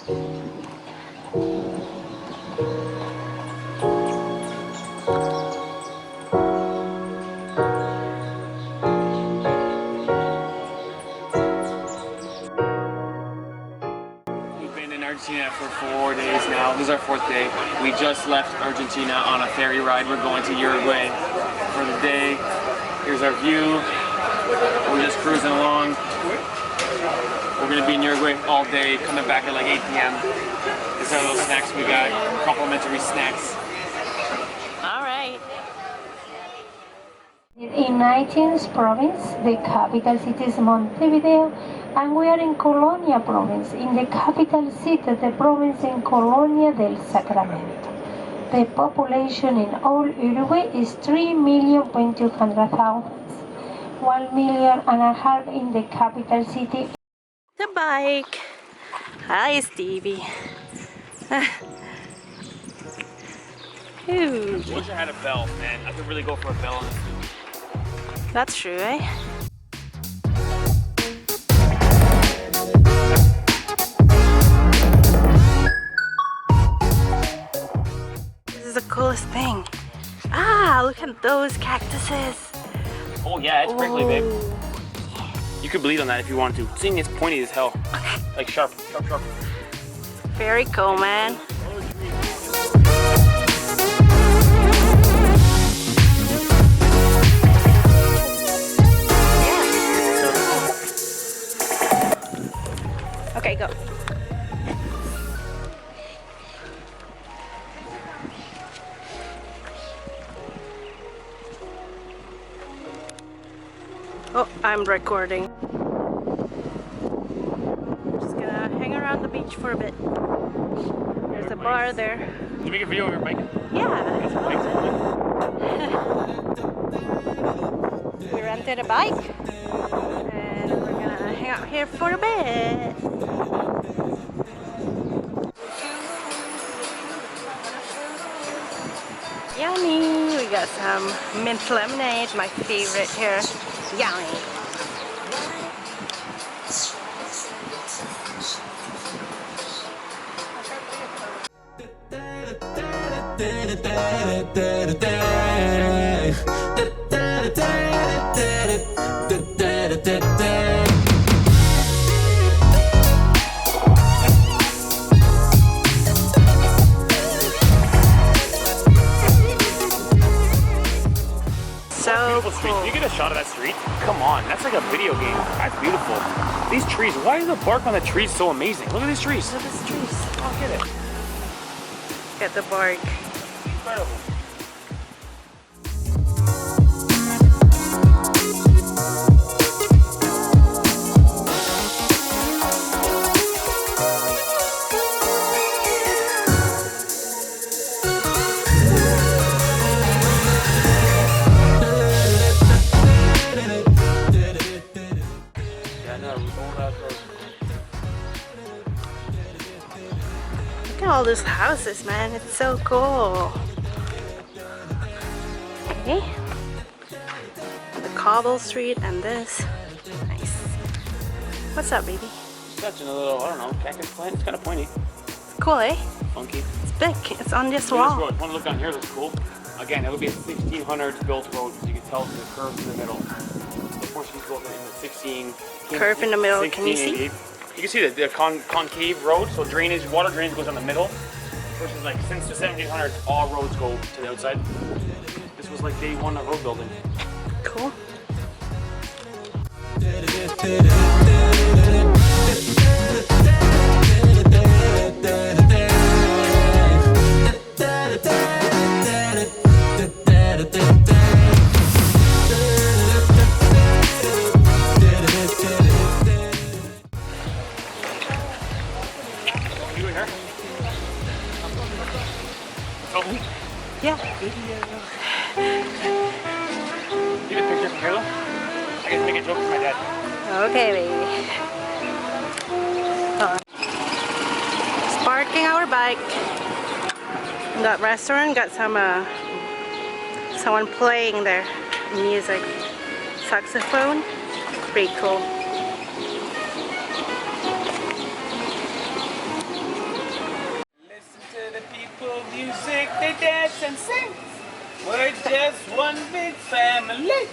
Argentina for 4 days now. This is our 4th day. We just left Argentina on a ferry ride. We're going to Uruguay for the day. Here's our view. We're just cruising along. We're going to be in Uruguay all day, coming back at like 8 p.m. These are those snacks we got, complimentary snacks. All right. In 19th province, the capital city is Montevideo, and we are in Colonia province, in the capital city of the province in Colonia del Sacramento. The population in all Uruguay is 3,200,000, 1.5 million in the capital city. The bike. Hi, Stevie. Ooh. I wish I had a bell, man. I could really go for a bell on this. That's true, eh? This is the coolest thing. Ah, look at those cactuses. Oh yeah, it's prickly, babe. You could bleed on that if you wanted to. Seeing it's pointy as hell. Like sharp, sharp, sharp. Very cool, man. Okay, go. Oh, I'm recording. I'm just gonna hang around the beach for a bit. There's a bar there. Did you make a video of your bike? Yeah. We rented a bike and we're gonna hang out here for a bit. Yummy! We got some mint lemonade, my favorite here. Yummy! Beautiful street. Can you get a shot of that street? Come on, that's like a video game. That's beautiful. These trees, why is the bark on the trees so amazing? Look at these trees. Look at these trees. Oh, get it. Get the bark. Incredible. Look at all these houses, man. It's so cool. Okay. The cobble street and this. Nice. What's up, baby? Touching a little, I don't know, cactus plant. It's kind of pointy. It's cool, eh? Funky. It's big. It's on this Look at wall. this road. Want to look down here? Looks cool. Again, it'll be a 1600s built road. You can tell the curve in the middle. The Portuguese built it in the 16. Curve in the middle. Can you see? 1688. You can see the concave road. So drainage, water drainage goes on the middle. Versus like since the 1700s, all roads go to the outside. This was like day one of road building. Cool. You in here? Oh. Yeah. Get a picture from here though. I can make a joke for my dad. Okay, baby. Just parking our bike. That restaurant got some someone playing their music, saxophone. Pretty cool. music, they dance and sing. We're just one big family.